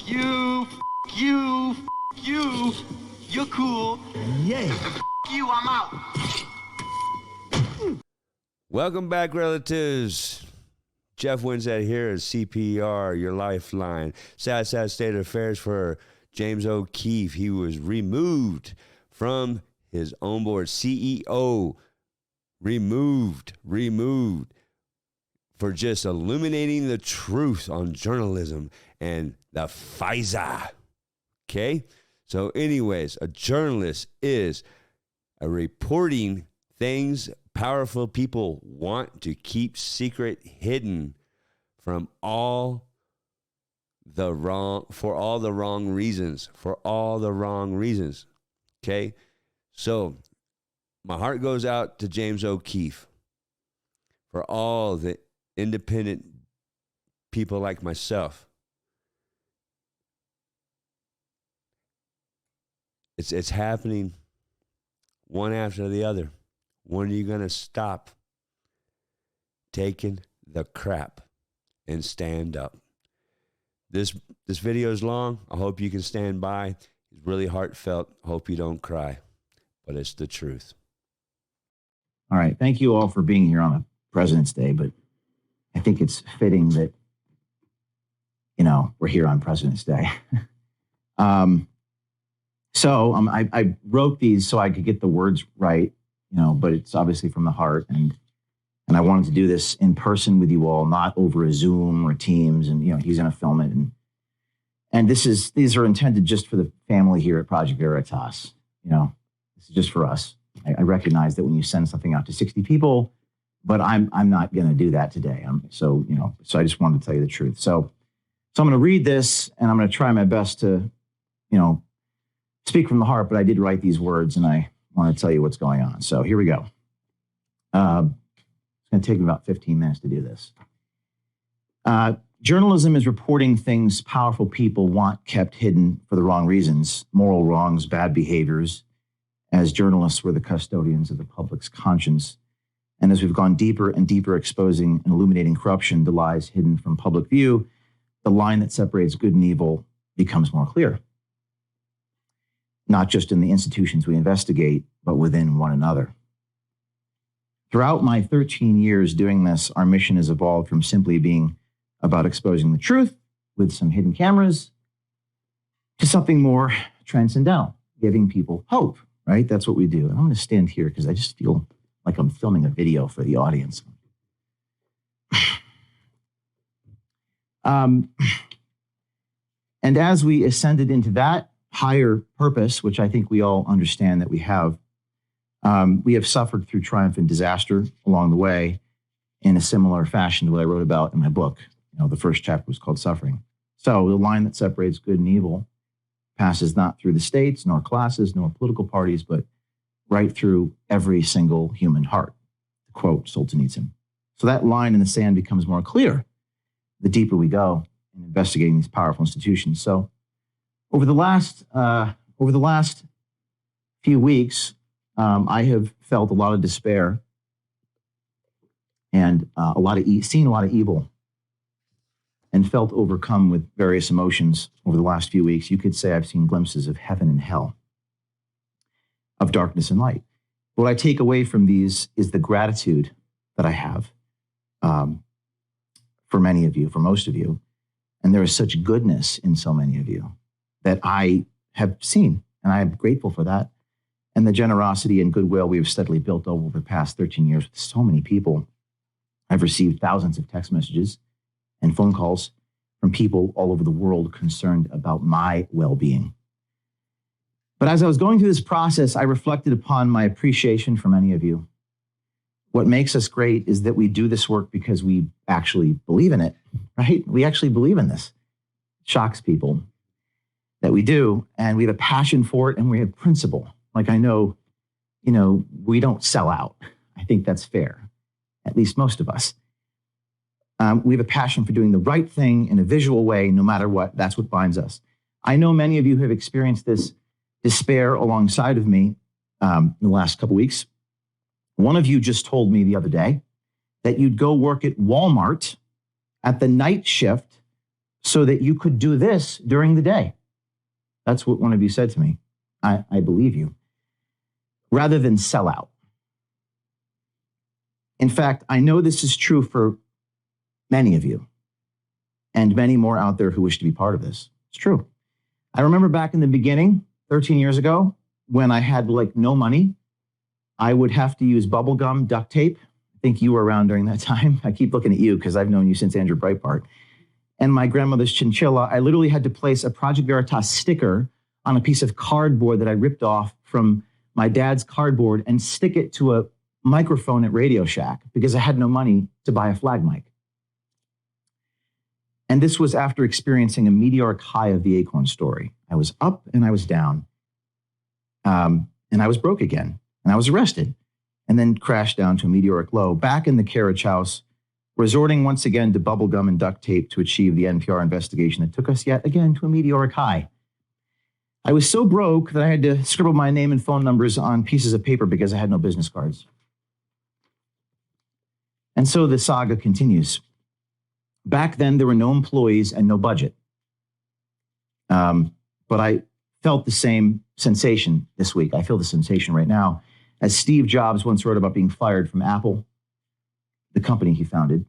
you, you, you. You're cool. Yeah. You, I'm out. Welcome back, relatives. Jeff Winsett here as CPR, your lifeline. Sad state of affairs for James O'Keefe. He was removed from his own board. CEO removed for just illuminating the truth on journalism and the FISA. Okay? So anyways, a journalist is reporting things powerful people want to keep secret, hidden from all the wrong reasons. Okay? So my heart goes out to James O'Keefe for all the independent people like myself. It's happening one after the other. When are you going to stop taking the crap and stand up? This video is long. I hope you can stand by. It's really heartfelt. Hope you don't cry, but it's the truth. All right. Thank you all for being here on a President's Day, but I think it's fitting that, we're here on President's Day. So I wrote these so I could get the words right, but it's obviously from the heart. And I wanted to do this in person with you all, not over a Zoom or Teams. And, he's going to film it. And these are intended just for the family here at Project Veritas. This is just for us. I recognize that when you send something out to 60 people, but I'm not going to do that today. So I just wanted to tell you the truth. So I'm going to read this and I'm going to try my best to, speak from the heart, but I did write these words and I want to tell you what's going on. So here we go. It's going to take me about 15 minutes to do this. Journalism is reporting things powerful people want kept hidden for the wrong reasons, moral wrongs, bad behaviors, as journalists were the custodians of the public's conscience. And as we've gone deeper and deeper exposing and illuminating corruption, the lies hidden from public view, the line that separates good and evil becomes more clear. Not just in the institutions we investigate, but within one another. Throughout my 13 years doing this, our mission has evolved from simply being about exposing the truth with some hidden cameras to something more transcendental, giving people hope, right? That's what we do. And I'm going to stand here because I just feel like I'm filming a video for the audience. And as we ascended into that higher purpose, which I think we all understand that we have suffered through triumph and disaster along the way in a similar fashion to what I wrote about in my book. The first chapter was called Suffering. So the line that separates good and evil passes not through the states, nor classes, nor political parties, but right through every single human heart, to quote Solzhenitsyn. So that line in the sand becomes more clear the deeper we go in investigating these powerful institutions. So over the last few weeks, I have felt a lot of despair and seen a lot of evil, and felt overcome with various emotions over the last few weeks. You could say I've seen glimpses of heaven and hell, of darkness and light. What I take away from these is the gratitude that I have for many of you, for most of you, and there is such goodness in so many of you that I have seen, and I am grateful for that. And the generosity and goodwill we have steadily built over the past 13 years with so many people. I've received thousands of text messages and phone calls from people all over the world concerned about my well-being. But as I was going through this process, I reflected upon my appreciation for many of you. What makes us great is that we do this work because we actually believe in it, right? We actually believe in this. It shocks people that we do, and we have a passion for it, and we have principle. Like I know, we don't sell out. I think that's fair, at least most of us. We have a passion for doing the right thing in a visual way, no matter what. That's what binds us. I know many of you have experienced this despair alongside of me in the last couple weeks. One of you just told me the other day that you'd go work at Walmart at the night shift so that you could do this during the day. That's what one of you said to me. I believe you. Rather than sell out. In fact, I know this is true for many of you and many more out there who wish to be part of this. It's true. I remember back in the beginning, 13 years ago, when I had like no money, I would have to use bubble gum, duct tape. I think you were around during that time. I keep looking at you because I've known you since Andrew Breitbart. And my grandmother's chinchilla, I literally had to place a Project Veritas sticker on a piece of cardboard that I ripped off from my dad's cardboard and stick it to a microphone at Radio Shack because I had no money to buy a flag mic. And this was after experiencing a meteoric high of the Acorn story. I was up and I was down. And I was broke again. And I was arrested and then crashed down to a meteoric low, back in the carriage house, resorting once again to bubblegum and duct tape to achieve the NPR investigation that took us yet again to a meteoric high. I was so broke that I had to scribble my name and phone numbers on pieces of paper because I had no business cards. And so the saga continues. Back then, there were no employees and no budget. But I felt the same sensation this week. I feel the sensation right now. As Steve Jobs once wrote about being fired from Apple, the company he founded,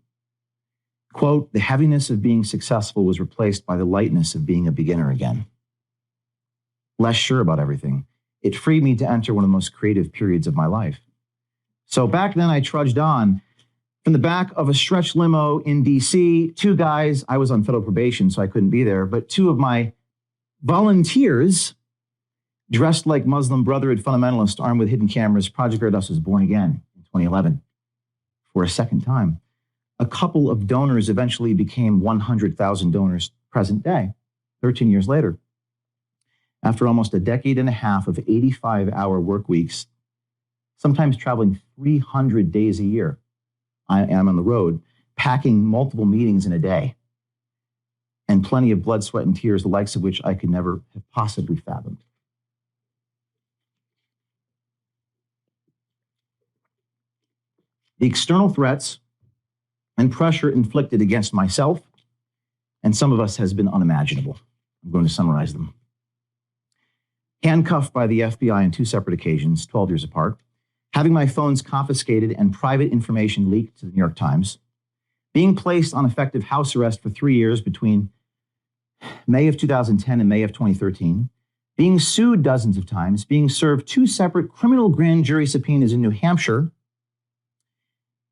quote, "The heaviness of being successful was replaced by the lightness of being a beginner again. Less sure about everything. It freed me to enter one of the most creative periods of my life." So back then I trudged on from the back of a stretch limo in DC, two guys, I was on federal probation, so I couldn't be there, but two of my volunteers dressed like Muslim Brotherhood fundamentalists armed with hidden cameras. Project Veritas was born again in 2011 for a second time. A couple of donors eventually became 100,000 donors present day, 13 years later. After almost a decade and a half of 85-hour work weeks, sometimes traveling 300 days a year, I am on the road, packing multiple meetings in a day, and plenty of blood, sweat, and tears, the likes of which I could never have possibly fathomed. The external threats and pressure inflicted against myself and some of us has been unimaginable. I'm going to summarize them. Handcuffed by the FBI on two separate occasions, 12 years apart, having my phones confiscated and private information leaked to the New York Times, being placed on effective house arrest for 3 years between May of 2010 and May of 2013, being sued dozens of times, being served two separate criminal grand jury subpoenas in New Hampshire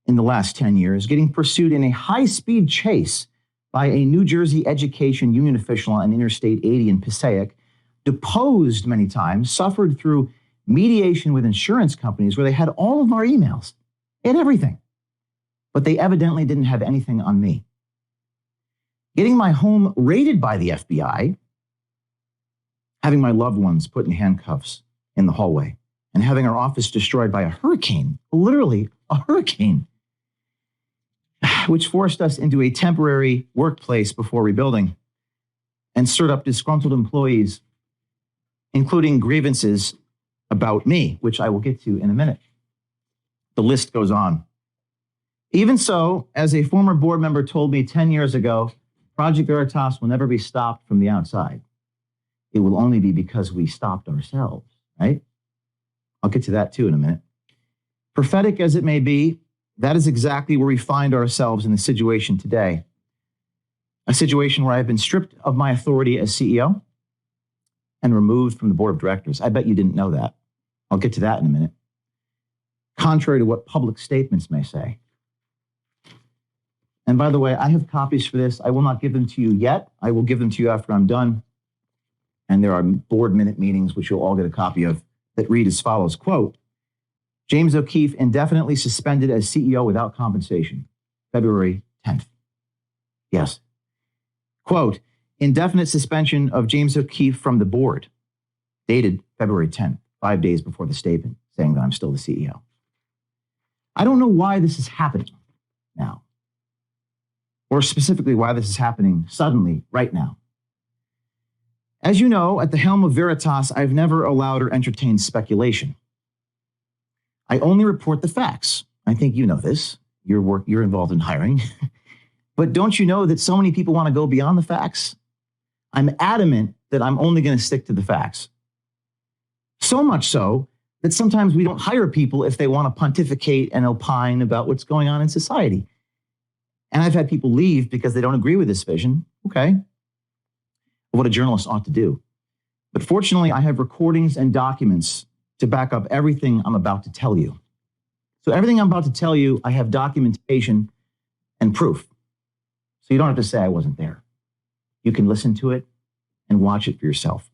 in the last 10 years, getting pursued in a high-speed chase by a New Jersey education union official on Interstate 80 in Passaic, deposed many times, suffered through mediation with insurance companies where they had all of our emails. They had everything. But they evidently didn't have anything on me. Getting my home raided by the FBI, having my loved ones put in handcuffs in the hallway, and having our office destroyed by a hurricane, literally a hurricane, which forced us into a temporary workplace before rebuilding and stirred up disgruntled employees, including grievances about me, which I will get to in a minute. The list goes on. Even so, as a former board member told me 10 years ago, Project Veritas will never be stopped from the outside. It will only be because we stopped ourselves, right? I'll get to that too in a minute. Prophetic as it may be, that is exactly where we find ourselves in the situation today. A situation where I've been stripped of my authority as CEO and removed from the board of directors. I bet you didn't know that. I'll get to that in a minute. Contrary to what public statements may say. And by the way, I have copies for this. I will not give them to you yet. I will give them to you after I'm done. And there are board minute meetings, which you'll all get a copy of, that read as follows, quote, James O'Keefe indefinitely suspended as CEO without compensation, February 10th. Yes. Quote, indefinite suspension of James O'Keefe from the board, dated February 10th, 5 days before the statement, saying that I'm still the CEO. I don't know why this is happening now, or specifically why this is happening suddenly right now. As you know, at the helm of Veritas, I've never allowed or entertained speculation. I only report the facts. I think you know this. You're involved in hiring. But don't you know that so many people want to go beyond the facts? I'm adamant that I'm only going to stick to the facts. So much so that sometimes we don't hire people if they want to pontificate and opine about what's going on in society. And I've had people leave because they don't agree with this vision, okay, of what a journalist ought to do. But fortunately, I have recordings and documents to back up everything I'm about to tell you. So everything I'm about to tell you, I have documentation and proof. So you don't have to say I wasn't there. You can listen to it and watch it for yourself.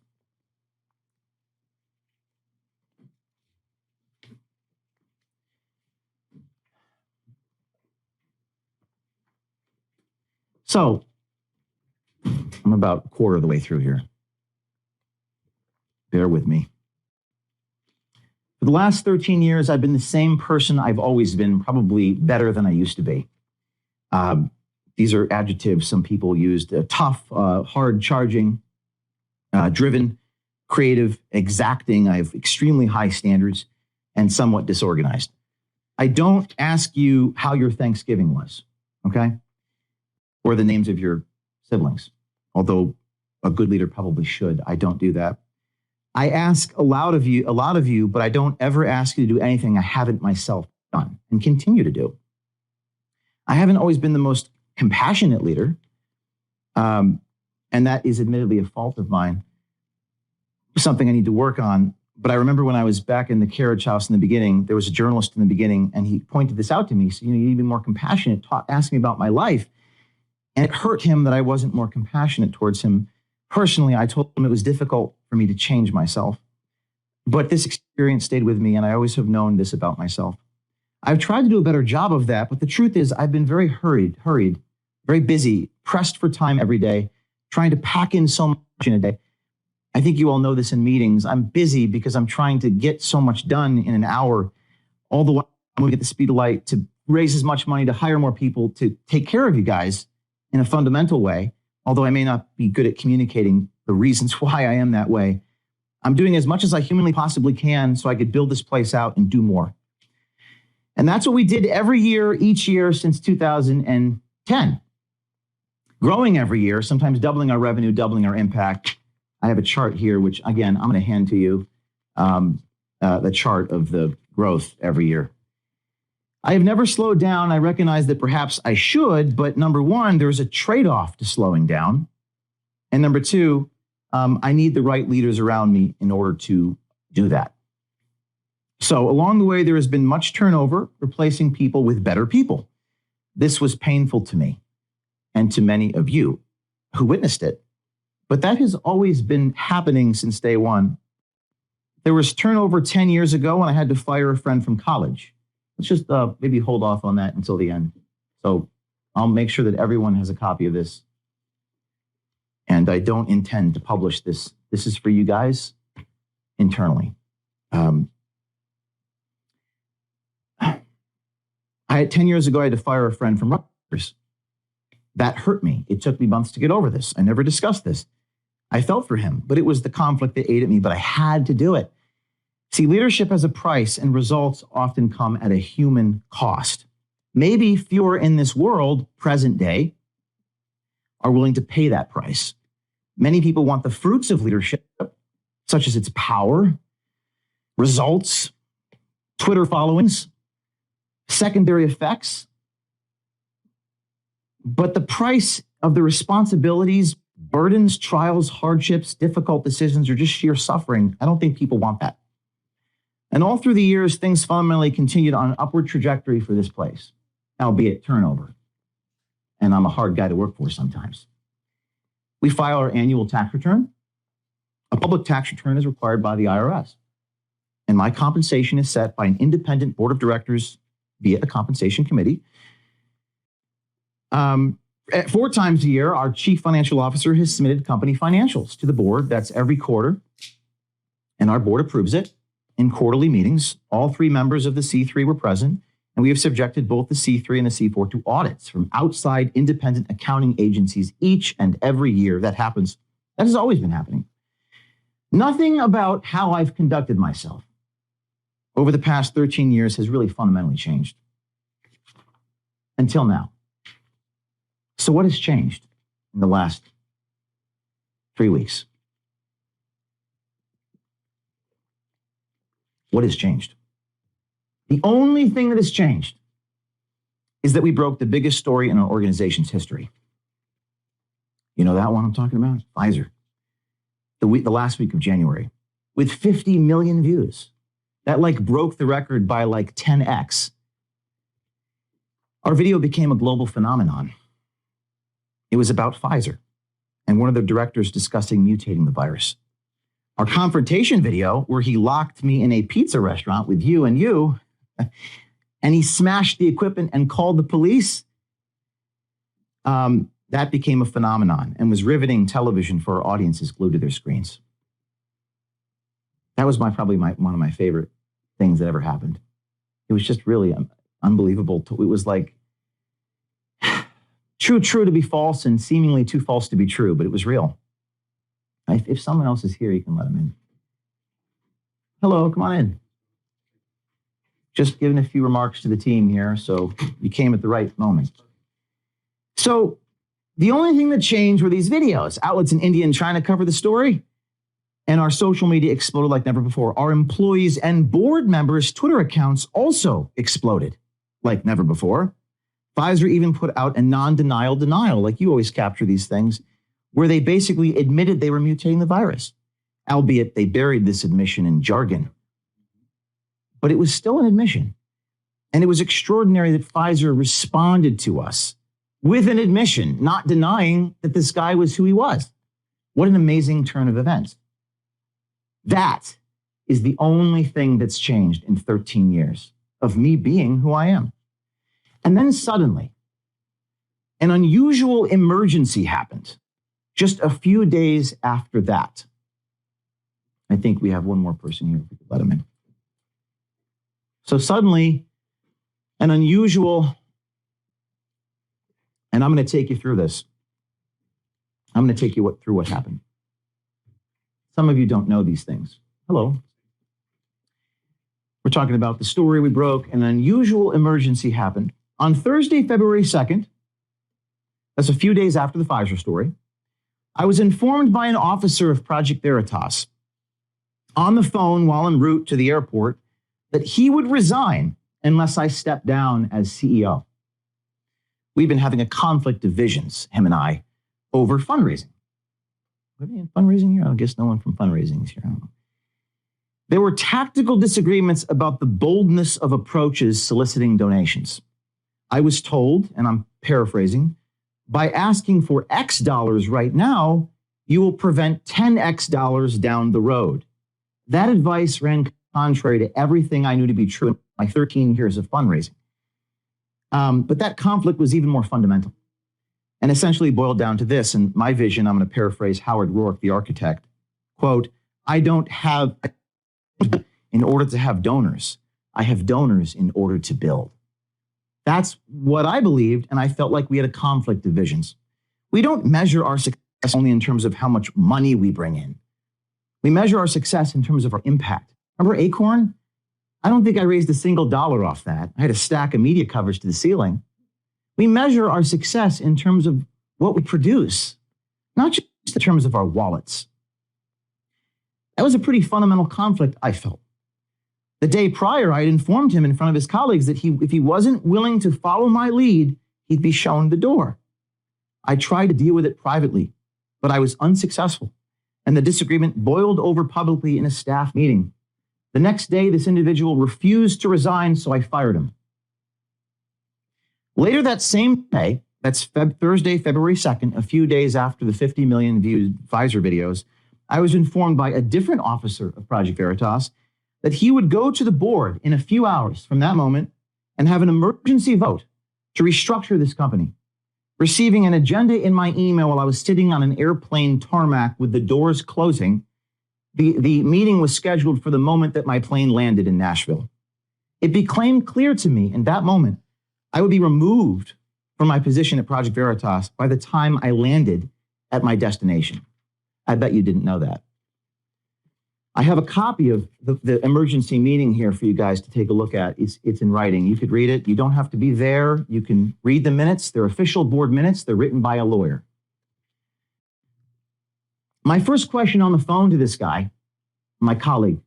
So I'm about a quarter of the way through here. Bear with me. For the last 13 years, I've been the same person I've always been, probably better than I used to be. These are adjectives some people used: tough, hard charging, driven, creative, exacting. I have extremely high standards and somewhat disorganized. I don't ask you how your Thanksgiving was, okay? Or the names of your siblings, although a good leader probably should. I don't do that. I ask a lot of you, but I don't ever ask you to do anything I haven't myself done and continue to do. I haven't always been the most compassionate leader, and that is admittedly a fault of mine, something I need to work on. But I remember when I was back in the carriage house in the beginning, there was a journalist in the beginning, and he pointed this out to me. So, you need to be more compassionate, ask me about my life. And it hurt him that I wasn't more compassionate towards him. Personally, I told him it was difficult for me to change myself. But this experience stayed with me, and I always have known this about myself. I've tried to do a better job of that, but the truth is I've been very hurried, very busy, pressed for time every day, trying to pack in so much in a day. I think you all know this in meetings. I'm busy because I'm trying to get so much done in an hour, all the while I'm moving at the speed of light to raise as much money, to hire more people, to take care of you guys in a fundamental way, although I may not be good at communicating the reasons why I am that way. I'm doing as much as I humanly possibly can so I could build this place out and do more. And that's what we did every year, each year since 2010. Growing every year, sometimes doubling our revenue, doubling our impact. I have a chart here, which again, I'm going to hand to you, the chart of the growth every year. I have never slowed down. I recognize that perhaps I should, but number one, there's a trade-off to slowing down. And number two, I need the right leaders around me in order to do that. So along the way, there has been much turnover, replacing people with better people. This was painful to me and to many of you who witnessed it. But that has always been happening since day one. There was turnover 10 years ago when I had to fire a friend from college. Let's just maybe hold off on that until the end. So I'll make sure that everyone has a copy of this. And I don't intend to publish this. This is for you guys internally. I had 10 years ago, I had to fire a friend from Rutgers. That hurt me. It took me months to get over this. I never discussed this. I felt for him, but it was the conflict that ate at me, but I had to do it. See, leadership has a price, and results often come at a human cost. Maybe fewer in this world, present day, are willing to pay that price. Many people want the fruits of leadership, such as its power, results, Twitter followings, secondary effects. But the price of the responsibilities, burdens, trials, hardships, difficult decisions, or just sheer suffering, I don't think people want that. And all through the years, things fundamentally continued on an upward trajectory for this place, albeit turnover. And I'm a hard guy to work for sometimes. We file our annual tax return. A public tax return is required by the IRS. And my compensation is set by an independent board of directors via a compensation committee. 4 times a year, our chief financial officer has submitted company financials to the board. That's every quarter. And our board approves it in quarterly meetings. All 3 members of the C3 were present. And we have subjected both the C3 and the C4 to audits from outside independent accounting agencies each and every year. That happens. That has always been happening. Nothing about how I've conducted myself over the past 13 years has really fundamentally changed. Until now. So what has changed in the last 3 weeks? What has changed? The only thing that has changed is that we broke the biggest story in our organization's history. You know that one I'm talking about? Pfizer. The last week of January, with 50 million views. That broke the record by 10x. Our video became a global phenomenon. It was about Pfizer and one of the directors discussing mutating the virus. Our confrontation video, where he locked me in a pizza restaurant with you, and he smashed the equipment and called the police, that became a phenomenon and was riveting television for our audiences glued to their screens. That was probably one of my favorite things that ever happened. It was just really unbelievable. It was too true to be false and seemingly too false to be true, but it was real. If someone else is here, you can let them in. Hello, come on in. Just giving a few remarks to the team here, so you came at the right moment. So the only thing that changed were these videos. Outlets in India and China cover the story, and our social media exploded like never before. Our employees and board members' Twitter accounts also exploded like never before. Pfizer even put out a non-denial denial, like you always capture these things, where they basically admitted they were mutating the virus, albeit they buried this admission in jargon. But it was still an admission. And it was extraordinary that Pfizer responded to us with an admission, not denying that this guy was who he was. What an amazing turn of events. That is the only thing that's changed in 13 years of me being who I am. And then suddenly, an unusual emergency happened just a few days after that. I think we have one more person here. If we could let him in. So suddenly, an unusual, and I'm going to take you through this. I'm going to take you through what happened. Some of you don't know these things. Hello. We're talking about the story we broke. An unusual emergency happened. On Thursday, February 2nd, that's a few days after the Pfizer story, I was informed by an officer of Project Veritas on the phone while en route to the airport that he would resign unless I stepped down as CEO. We've been having a conflict of visions, him and I, over fundraising. Are we in fundraising here? I guess no one from fundraising is here. I don't know. There were tactical disagreements about the boldness of approaches soliciting donations. I was told, and I'm paraphrasing, by asking for X dollars right now, you will prevent 10X dollars down the road. That advice ran contrary to everything I knew to be true in my 13 years of fundraising. But that conflict was even more fundamental and essentially boiled down to this. And my vision, I'm going to paraphrase Howard Rourke, the architect, quote, I don't have in order to have donors. I have donors in order to build. That's what I believed, and I felt like we had a conflict of visions. We don't measure our success only in terms of how much money we bring in. We measure our success in terms of our impact. Remember Acorn? I don't think I raised a single dollar off that. I had a stack of media coverage to the ceiling. We measure our success in terms of what we produce, not just in terms of our wallets. That was a pretty fundamental conflict, I felt. The day prior, I had informed him in front of his colleagues that if he wasn't willing to follow my lead, he'd be shown the door. I tried to deal with it privately, but I was unsuccessful, and the disagreement boiled over publicly in a staff meeting. The next day, this individual refused to resign, so I fired him. Later that same day, that's Thursday, February 2nd, a few days after the 50 million viewed Pfizer videos, I was informed by a different officer of Project Veritas that he would go to the board in a few hours from that moment and have an emergency vote to restructure this company. Receiving an agenda in my email while I was sitting on an airplane tarmac with the doors closing, the meeting was scheduled for the moment that my plane landed in Nashville. It became clear to me in that moment I would be removed from my position at Project Veritas by the time I landed at my destination. I bet you didn't know that. I have a copy of the emergency meeting here for you guys to take a look at. It's in writing. You could read it. You don't have to be there. You can read the minutes. They're official board minutes. They're written by a lawyer. My first question on the phone to this guy, my colleague,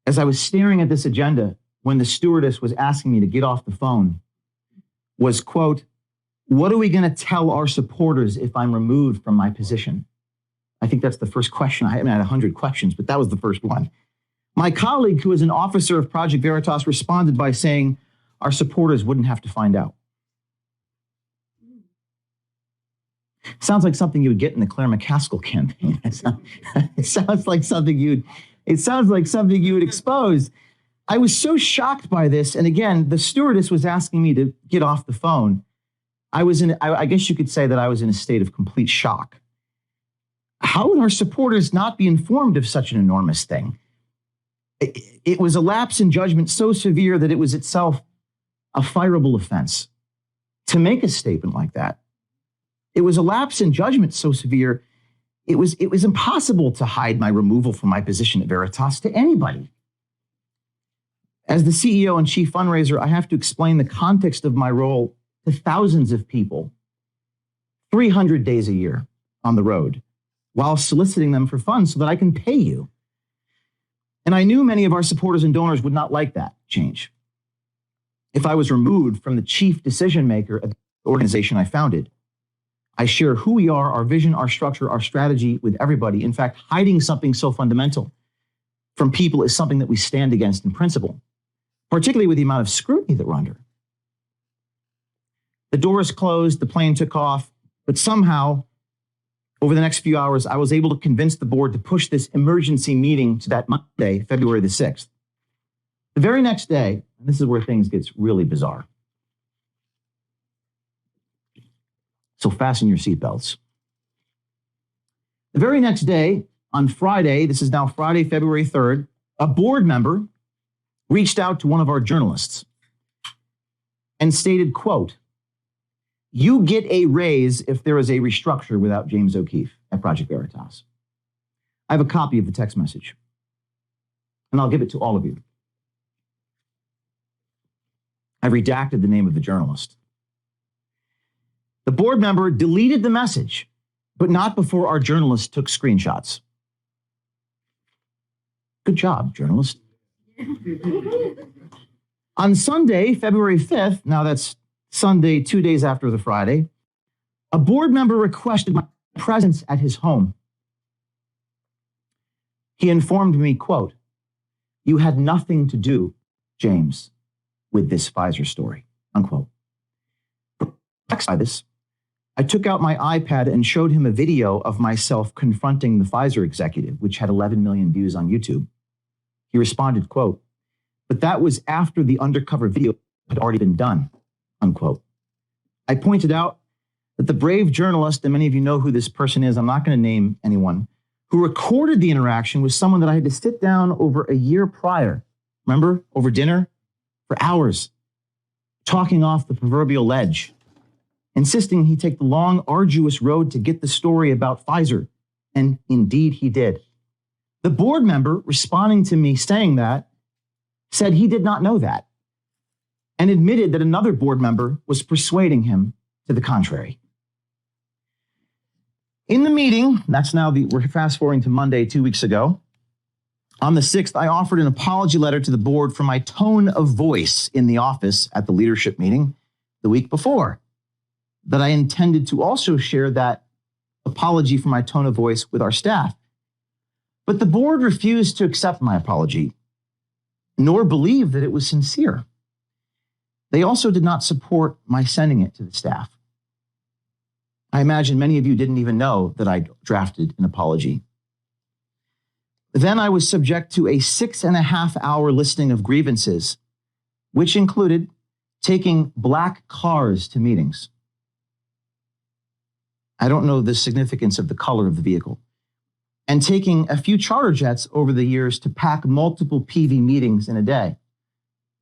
as I was staring at this agenda when the stewardess was asking me to get off the phone, was, quote, "What are we going to tell our supporters if I'm removed from my position?" I think that's the first question. I haven't had 100 questions, but that was the first one. My colleague, who is an officer of Project Veritas, responded by saying, "Our supporters wouldn't have to find out." Sounds like something you would get in the Claire McCaskill campaign. It sounds like something you'd expose. I was so shocked by this. And again, the stewardess was asking me to get off the phone. I guess you could say that I was in a state of complete shock. How would our supporters not be informed of such an enormous thing? It was a lapse in judgment so severe that it was itself a fireable offense to make a statement like that. It was a lapse in judgment so severe, it was impossible to hide my removal from my position at Veritas to anybody. As the CEO and chief fundraiser, I have to explain the context of my role to thousands of people, 300 days a year on the road, while soliciting them for funds so that I can pay you. And I knew many of our supporters and donors would not like that change. If I was removed from the chief decision maker of the organization I founded, I share who we are, our vision, our structure, our strategy with everybody. In fact, hiding something so fundamental from people is something that we stand against in principle, particularly with the amount of scrutiny that we're under. The doors closed, the plane took off, but somehow, over the next few hours, I was able to convince the board to push this emergency meeting to that Monday, February the 6th. The very next day, and this is where things gets really bizarre. So fasten your seatbelts. The very next day, on Friday, this is now Friday, February 3rd, a board member reached out to one of our journalists and stated, quote, "You get a raise if there is a restructure without James O'Keefe at Project Veritas." I have a copy of the text message, and I'll give it to all of you. I've redacted the name of the journalist. The board member deleted the message, but not before our journalist took screenshots. Good job, journalist. On Sunday, February 5th, now that's Sunday, 2 days after the Friday, a board member requested my presence at his home. He informed me, quote, "You had nothing to do, James, with this Pfizer story," unquote. By this, I took out my iPad and showed him a video of myself confronting the Pfizer executive, which had 11 million views on YouTube. He responded, quote, "But that was after the undercover video had already been done," unquote. I pointed out that the brave journalist, and many of you know who this person is, I'm not going to name anyone, who recorded the interaction was someone that I had to sit down over a year prior, remember, over dinner, for hours, talking off the proverbial ledge, insisting he take the long, arduous road to get the story about Pfizer. And indeed he did. The board member responding to me saying that said he did not know that and admitted that another board member was persuading him to the contrary. In the meeting, we're fast forwarding to Monday, 2 weeks ago. On the 6th, I offered an apology letter to the board for my tone of voice in the office at the leadership meeting the week before, that I intended to also share that apology for my tone of voice with our staff. But the board refused to accept my apology, nor believe that it was sincere. They also did not support my sending it to the staff. I imagine many of you didn't even know that I drafted an apology. Then I was subject to a 6.5-hour listing of grievances, which included taking black cars to meetings. I don't know the significance of the color of the vehicle. And taking a few charter jets over the years to pack multiple PV meetings in a day.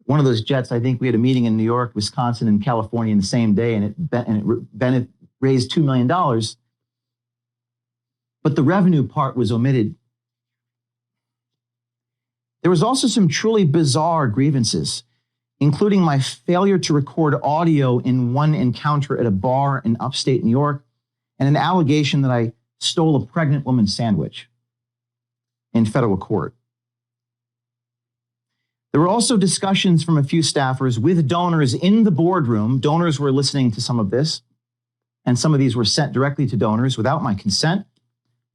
One of those jets, I think we had a meeting in New York, Wisconsin, and California in the same day, and it raised $2 million. But the revenue part was omitted. There was also some truly bizarre grievances, including my failure to record audio in one encounter at a bar in upstate New York, and an allegation that I stole a pregnant woman's sandwich in federal court. There were also discussions from a few staffers with donors in the boardroom. Donors were listening to some of this, and some of these were sent directly to donors without my consent.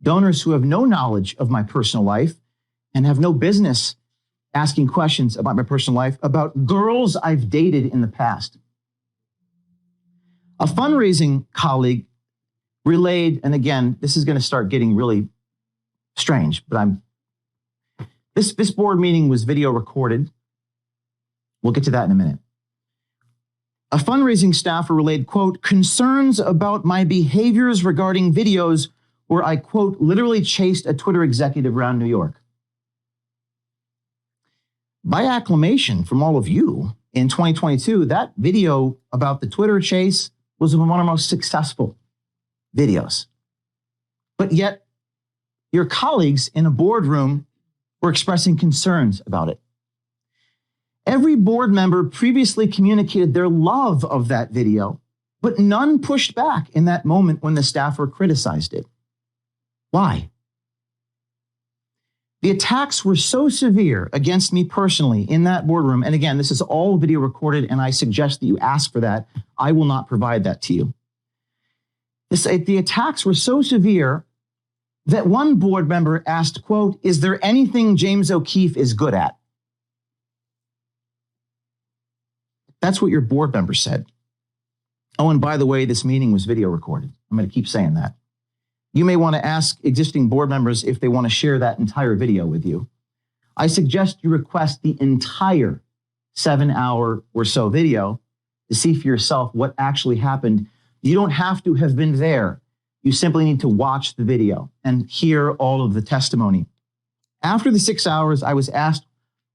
Donors who have no knowledge of my personal life and have no business asking questions about my personal life, about girls I've dated in the past. A fundraising colleague relayed, and again, this is going to start getting really strange, but this board meeting was video recorded. We'll get to that in a minute. A fundraising staffer relayed, quote, concerns about my behaviors regarding videos where I, quote, literally chased a Twitter executive around New York. By acclamation from all of you in 2022, that video about the Twitter chase was one of our most successful videos. But yet, your colleagues in a boardroom were expressing concerns about it. Every board member previously communicated their love of that video, but none pushed back in that moment when the staffer criticized it. Why? The attacks were so severe against me personally in that boardroom, and again, this is all video recorded, and I suggest that you ask for that. I will not provide that to you. The attacks were so severe that one board member asked, quote, is there anything James O'Keefe is good at? That's what your board member said. Oh, and by the way, this meeting was video recorded. I'm going to keep saying that. You may want to ask existing board members if they want to share that entire video with you. I suggest you request the entire 7-hour or so video to see for yourself what actually happened. You don't have to have been there. You simply need to watch the video and hear all of the testimony. After the 6 hours, I was asked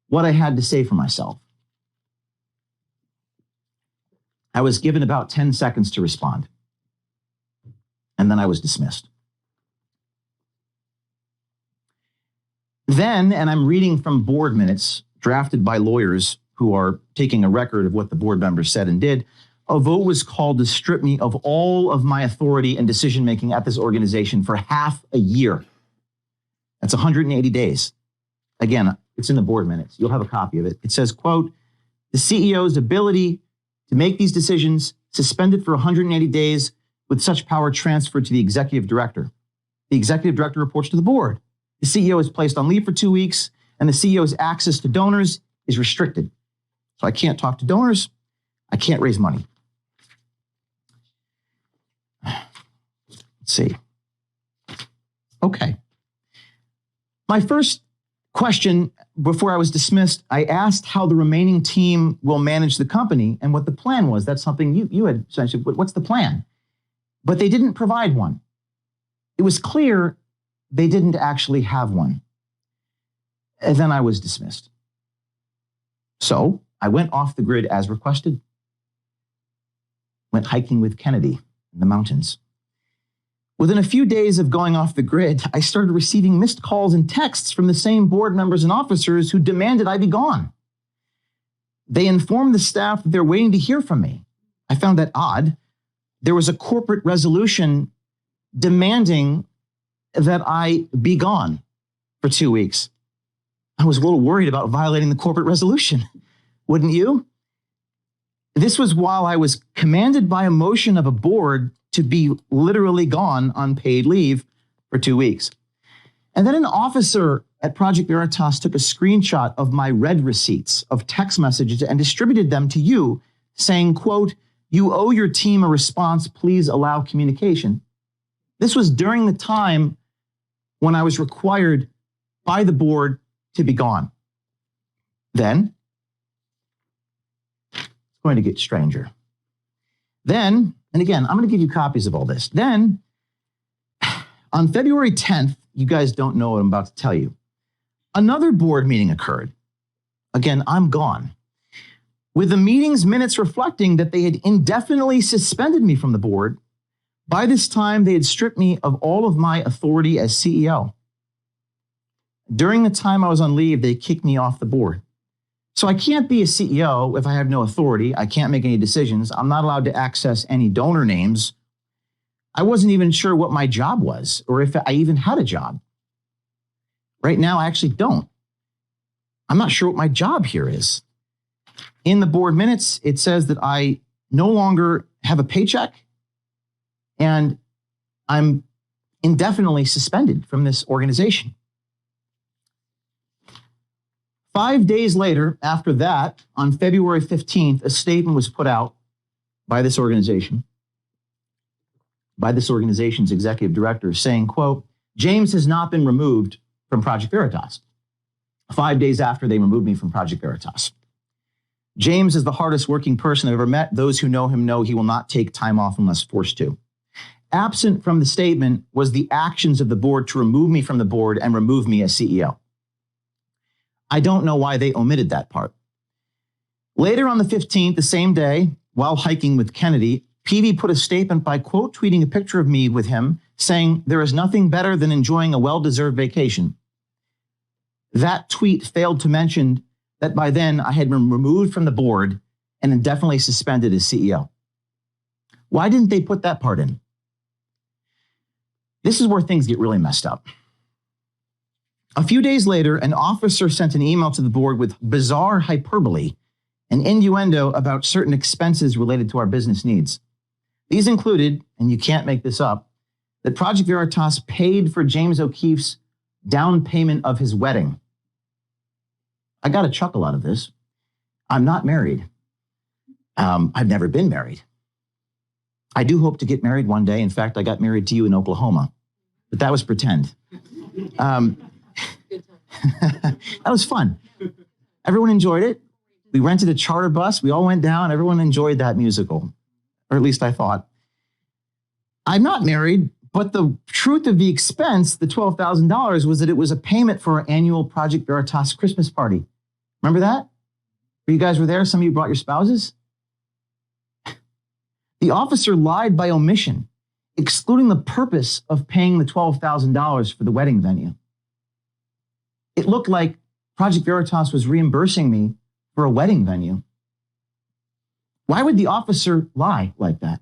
what I had to say for myself. I was given about 10 seconds to respond, and then I was dismissed. Then, and I'm reading from board minutes drafted by lawyers who are taking a record of what the board members said and did, a vote was called to strip me of all of my authority and decision-making at this organization for half a year. That's 180 days. Again, it's in the board minutes. You'll have a copy of it. It says, quote, the CEO's ability to make these decisions suspended for 180 days with such power transferred to the executive director. The executive director reports to the board. The CEO is placed on leave for 2 weeks, and the CEO's access to donors is restricted. So I can't talk to donors. I can't raise money. Let's see. Okay. My first question before I was dismissed, I asked how the remaining team will manage the company and what the plan was. That's something you had essentially, what's the plan? But they didn't provide one. It was clear they didn't actually have one. And then I was dismissed. So I went off the grid as requested. Went hiking with Kennedy in the mountains. Within a few days of going off the grid, I started receiving missed calls and texts from the same board members and officers who demanded I be gone. They informed the staff that they're waiting to hear from me. I found that odd. There was a corporate resolution demanding that I be gone for 2 weeks. I was a little worried about violating the corporate resolution. Wouldn't you? This was while I was commanded by a motion of a board to be literally gone on paid leave for 2 weeks. And then an officer at Project Veritas took a screenshot of my read receipts of text messages and distributed them to you, saying, quote, you owe your team a response, please allow communication. This was during the time when I was required by the board to be gone. Then, it's going to get stranger. Then, and again, I'm going to give you copies of all this. Then, on February 10th, you guys don't know what I'm about to tell you, another board meeting occurred. Again, I'm gone. With the meeting's minutes reflecting that they had indefinitely suspended me from the board. By this time, they had stripped me of all of my authority as CEO. During the time I was on leave, they kicked me off the board. So I can't be a CEO if I have no authority. I can't make any decisions. I'm not allowed to access any donor names. I wasn't even sure what my job was or if I even had a job. Right now, I actually don't. I'm not sure what my job here is. In the board minutes, it says that I no longer have a paycheck and I'm indefinitely suspended from this organization. 5 days later, after that, on February 15th, a statement was put out by this organization, by this organization's executive director, saying, quote, James has not been removed from Project Veritas. 5 days after they removed me from Project Veritas. James is the hardest working person I've ever met. Those who know him know he will not take time off unless forced to. Absent from the statement was the actions of the board to remove me from the board and remove me as CEO. I don't know why they omitted that part. Later on the 15th, the same day, while hiking with Kennedy, Peavy put a statement by quote tweeting a picture of me with him saying, there is nothing better than enjoying a well-deserved vacation. That tweet failed to mention that by then I had been removed from the board and indefinitely suspended as CEO. Why didn't they put that part in? This is where things get really messed up. A few days later, an officer sent an email to the board with bizarre hyperbole and innuendo about certain expenses related to our business needs. These included, and you can't make this up, that Project Veritas paid for James O'Keefe's down payment of his wedding. I got a chuckle out of this. I'm not married. I've never been married. I do hope to get married one day. In fact, I got married to you in Oklahoma, but that was pretend. That was fun. Everyone enjoyed it. We rented a charter bus. We all went down. Everyone enjoyed that musical, or at least I thought. I'm not married, but the truth of the expense, the $12,000, was that it was a payment for our annual Project Veritas Christmas party. Remember that? You guys were there? Some of you brought your spouses? The officer lied by omission, excluding the purpose of paying the $12,000 for the wedding venue. It looked like Project Veritas was reimbursing me for a wedding venue. Why would the officer lie like that?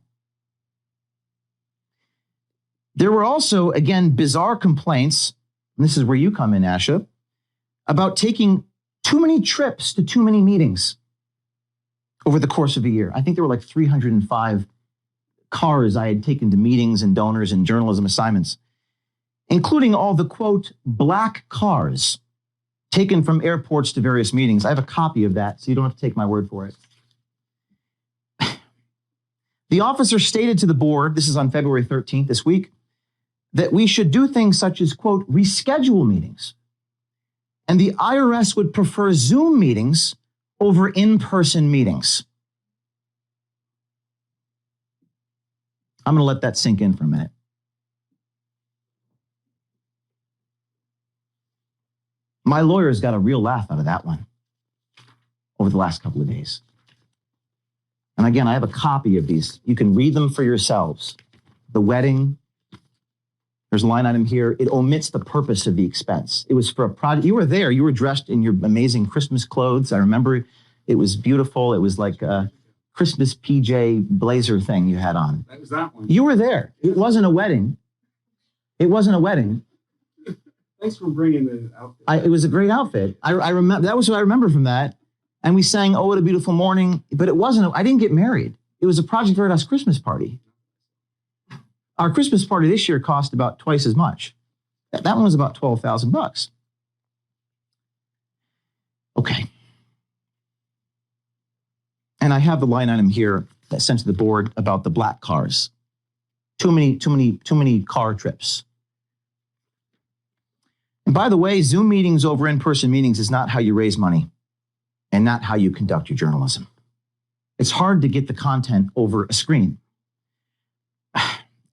There were also, again, bizarre complaints, and this is where you come in, Asha, about taking too many trips to too many meetings over the course of a year. I think there were like 305 cars I had taken to meetings and donors and journalism assignments, including all the, quote, black cars taken from airports to various meetings. I have a copy of that, so you don't have to take my word for it. The officer stated to the board, this is on February 13th this week, that we should do things such as, quote, reschedule meetings. And the IRS would prefer Zoom meetings over in-person meetings. I'm going to let that sink in for a minute. My lawyers got a real laugh out of that one over the last couple of days. And again, I have a copy of these. You can read them for yourselves. The wedding, there's a line item here. It omits the purpose of the expense. It was for a project. You were there. You were dressed in your amazing Christmas clothes. I remember it was beautiful. It was like a Christmas PJ blazer thing you had on. That was that one. You were there. It wasn't a wedding. It wasn't a wedding. Thanks for bringing the outfit. It was a great outfit. I remember, that was what I remember from that. And we sang, "Oh, What a Beautiful Morning," but it wasn't, I didn't get married. It was a Project Veritas Christmas party. Our Christmas party this year cost about twice as much. That one was about $12,000. Okay. And I have the line item here that sent to the board about the black cars. Too many car trips. And by the way, Zoom meetings over in-person meetings is not how you raise money and not how you conduct your journalism. It's hard to get the content over a screen.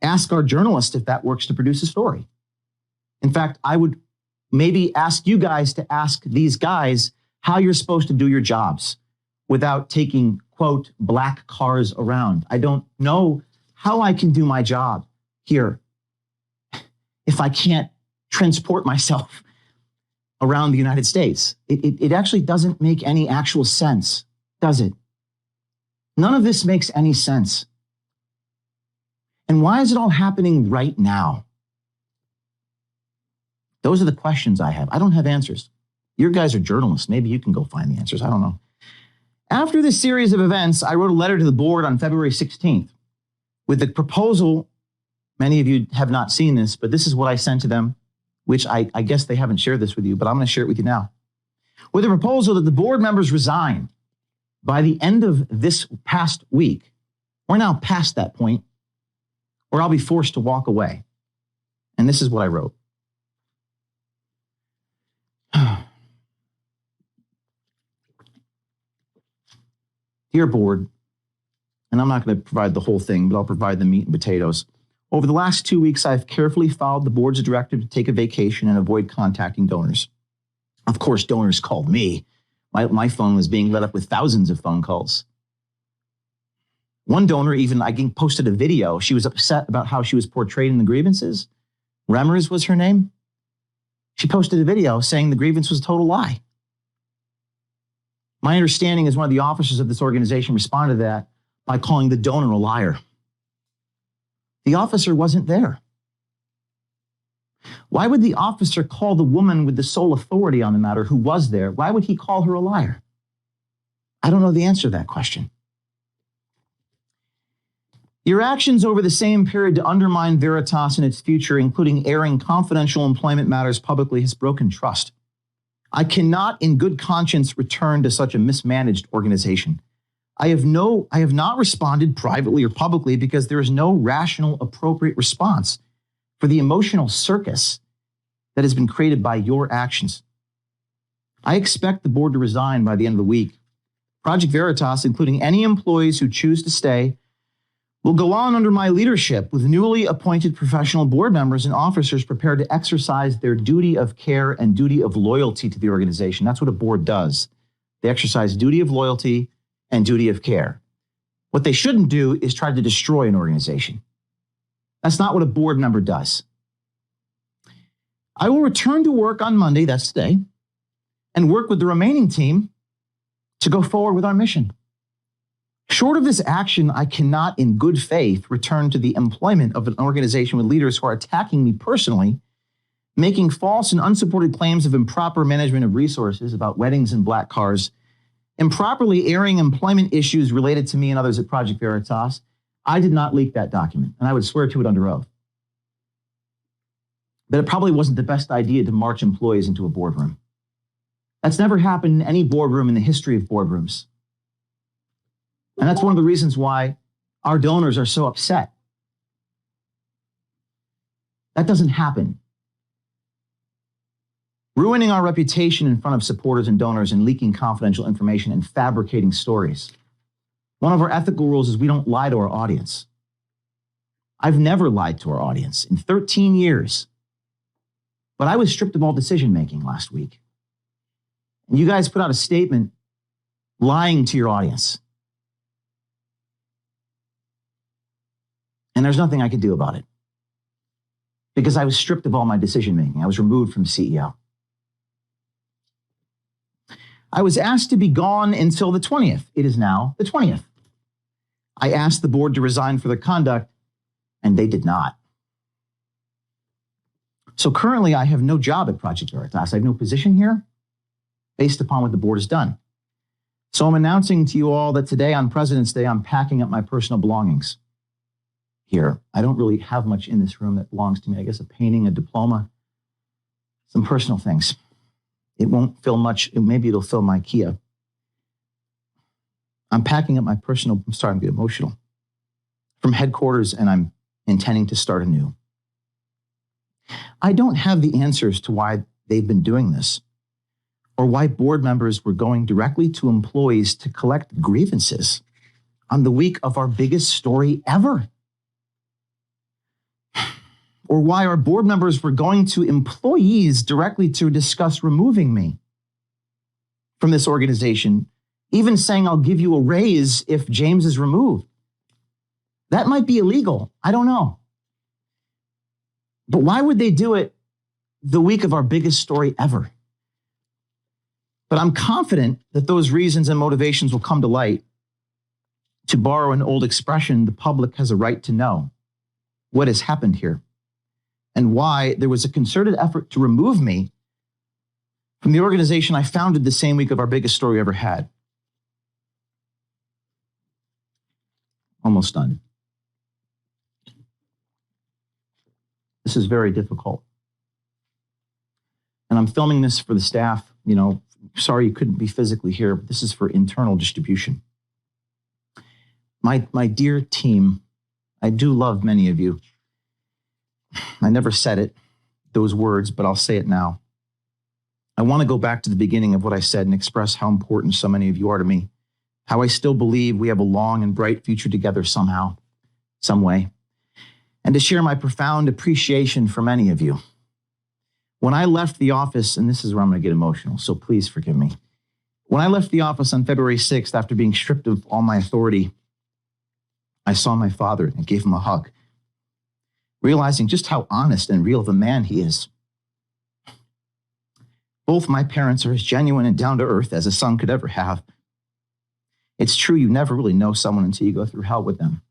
Ask our journalist if that works to produce a story. In fact, I would maybe ask you guys to ask these guys how you're supposed to do your jobs without taking, quote, black cars around. I don't know how I can do my job here if I can't transport myself around the United States. It actually doesn't make any actual sense, does it? None of this makes any sense. And why is it all happening right now? Those are the questions I have. I don't have answers. You guys are journalists. Maybe you can go find the answers. I don't know. After this series of events, I wrote a letter to the board on February 16th with the proposal. Many of you have not seen this, but this is what I sent to them, which I guess they haven't shared this with you, but I'm going to share it with you now. With a proposal that the board members resign by the end of this past week. We're now past that point, or I'll be forced to walk away. And this is what I wrote. Dear board, and I'm not going to provide the whole thing, but I'll provide the meat and potatoes. Over the last 2 weeks, I've carefully followed the board's directive to take a vacation and avoid contacting donors. Of course, donors called me. My phone was being lit up with thousands of phone calls. One donor even, posted a video. She was upset about how she was portrayed in the grievances. Remmers was her name. She posted a video saying the grievance was a total lie. My understanding is one of the officers of this organization responded to that by calling the donor a liar. The officer wasn't there. Why would the officer call the woman with the sole authority on the matter who was there? Why would he call her a liar? I don't know the answer to that question. Your actions over the same period to undermine Veritas and its future, including airing confidential employment matters publicly, has broken trust. I cannot in good conscience return to such a mismanaged organization. I have not responded privately or publicly because there is no rational, appropriate response for the emotional circus that has been created by your actions. I expect the board to resign by the end of the week. Project Veritas, including any employees who choose to stay, will go on under my leadership with newly appointed professional board members and officers prepared to exercise their duty of care and duty of loyalty to the organization. That's what a board does. They exercise duty of loyalty and duty of care. What they shouldn't do is try to destroy an organization. That's not what a board member does. I will return to work on Monday, that's today, and work with the remaining team to go forward with our mission. Short of this action, I cannot in good faith return to the employment of an organization with leaders who are attacking me personally, making false and unsupported claims of improper management of resources about weddings and black cars, improperly airing employment issues related to me and others at Project Veritas. I did not leak that document, and I would swear to it under oath. But it probably wasn't the best idea to march employees into a boardroom. That's never happened in any boardroom in the history of boardrooms. And that's one of the reasons why our donors are so upset. That doesn't happen. Ruining our reputation in front of supporters and donors and leaking confidential information and fabricating stories. One of our ethical rules is we don't lie to our audience. I've never lied to our audience in 13 years. But I was stripped of all decision-making last week. And you guys put out a statement lying to your audience. And there's nothing I could do about it because I was stripped of all my decision-making. I was removed from CEO. I was asked to be gone until the 20th. It is now the 20th. I asked the board to resign for their conduct, and they did not. So currently, I have no job at Project Veritas. I have no position here based upon what the board has done. So I'm announcing to you all that today on President's Day, I'm packing up my personal belongings here. I don't really have much in this room that belongs to me. I guess a painting, a diploma, some personal things. It won't fill much. Maybe it'll fill my Kia. I'm packing up my personal, I'm starting to get emotional, from headquarters, and I'm intending to start anew. I don't have the answers to why they've been doing this or why board members were going directly to employees to collect grievances on the week of our biggest story ever. Or why our board members were going to employees directly to discuss removing me from this organization, even saying I'll give you a raise if James is removed. That might be illegal. I don't know. But why would they do it the week of our biggest story ever? But I'm confident that those reasons and motivations will come to light. To borrow an old expression, the public has a right to know what has happened here and why there was a concerted effort to remove me from the organization I founded the same week of our biggest story we ever had. Almost done. This is very difficult. And I'm filming this for the staff. Sorry you couldn't be physically here, but this is for internal distribution. My dear team, I do love many of you. I never said it, those words, but I'll say it now. I want to go back to the beginning of what I said and express how important so many of you are to me, how I still believe we have a long and bright future together somehow, some way, and to share my profound appreciation for many of you. When I left the office, and this is where I'm going to get emotional, so please forgive me. When I left the office on February 6th, after being stripped of all my authority, I saw my father and gave him a hug, realizing just how honest and real of a man he is. Both my parents are as genuine and down to earth as a son could ever have. It's true, you never really know someone until you go through hell with them.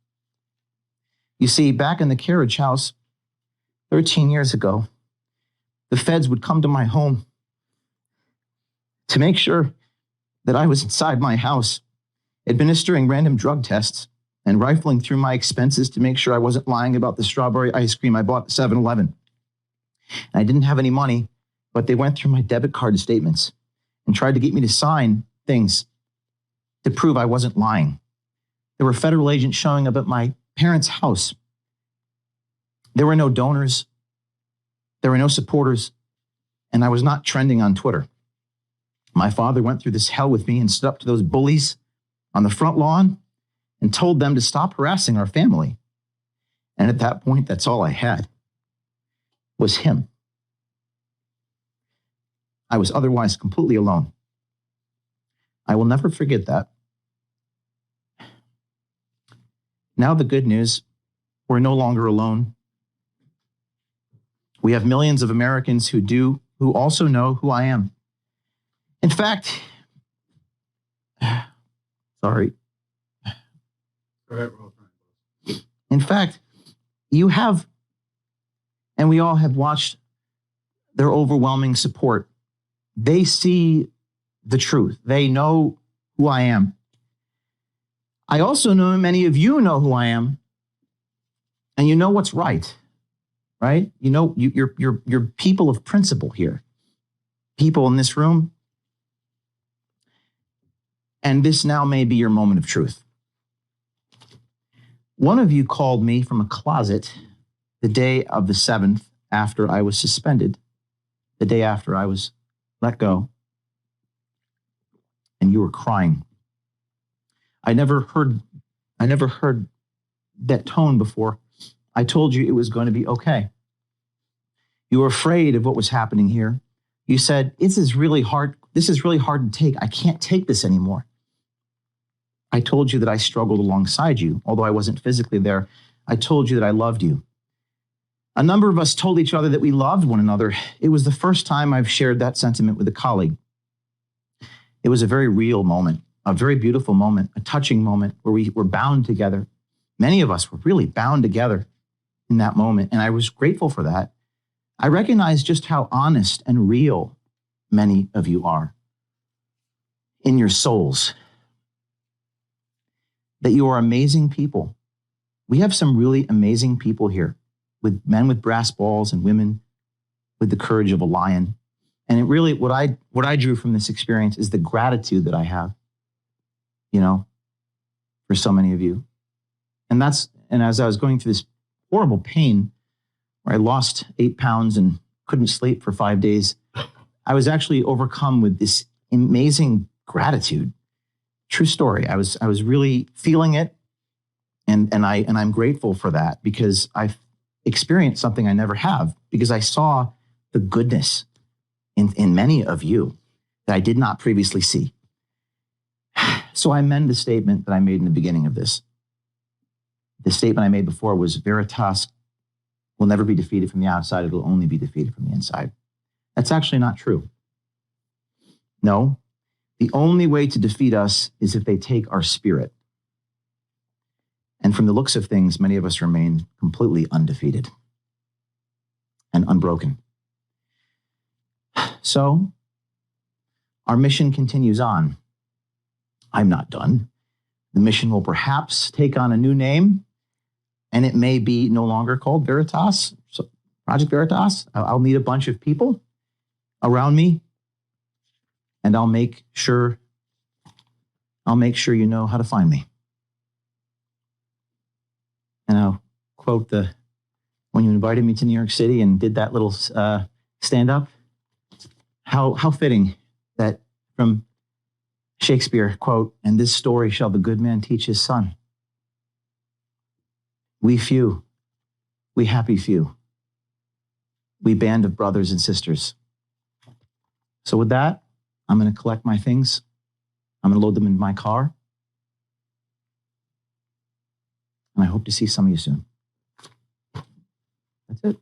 You see, back in the carriage house 13 years ago, the feds would come to my home to make sure that I was inside my house, administering random drug tests and rifling through my expenses to make sure I wasn't lying about the strawberry ice cream I bought at 7-Eleven. And I didn't have any money, but they went through my debit card statements and tried to get me to sign things to prove I wasn't lying. There were federal agents showing up at my parents' house. There were no donors. There were no supporters, and I was not trending on Twitter. My father went through this hell with me and stood up to those bullies on the front lawn and told them to stop harassing our family. And at that point, that's all I had, was him. I was otherwise completely alone. I will never forget that. Now the good news, we're no longer alone. We have millions of Americans who also know who I am. In fact, sorry. In fact, you have, and we all have watched their overwhelming support. They see the truth. They know who I am. I also know many of you know who I am, and you know what's right. Right? You know, you're people of principle here. People in this room. And this now may be your moment of truth. One of you called me from a closet the day of the 7th after I was suspended, the day after I was let go. And you were crying. I never heard that tone before. I told you it was going to be okay. You were afraid of what was happening here. You said, this is really hard to take. I can't take this anymore. I told you that I struggled alongside you, although I wasn't physically there. I told you that I loved you. A number of us told each other that we loved one another. It was the first time I've shared that sentiment with a colleague. It was a very real moment, a very beautiful moment, a touching moment where we were bound together. Many of us were really bound together in that moment, and I was grateful for that. I recognize just how honest and real many of you are in your souls, that you are amazing people. We have some really amazing people here, with men with brass balls and women with the courage of a lion. And it really, what I drew from this experience is the gratitude that I have, for so many of you. And as I was going through this horrible pain, where I lost 8 pounds and couldn't sleep for 5 days, I was actually overcome with this amazing gratitude. True story. I was really feeling it, and I'm grateful for that, because I've experienced something I never have, because I saw the goodness in many of you that I did not previously see. So I amend the statement that I made in the beginning of this. The statement I made before was Veritas will never be defeated from the outside. It will only be defeated from the inside. That's actually not true. No, The only way to defeat us is if they take our spirit. And from the looks of things, many of us remain completely undefeated and unbroken. So our mission continues on. I'm not done. The mission will perhaps take on a new name, and it may be no longer called Veritas, so Project Veritas. I'll need a bunch of people around me, and I'll make sure you know how to find me. And I'll quote when you invited me to New York City and did that little stand-up, how fitting that from Shakespeare, quote, "And this story shall the good man teach his son." We few, we happy few, we band of brothers and sisters. So with that, I'm going to collect my things. I'm going to load them into my car. And I hope to see some of you soon. That's it.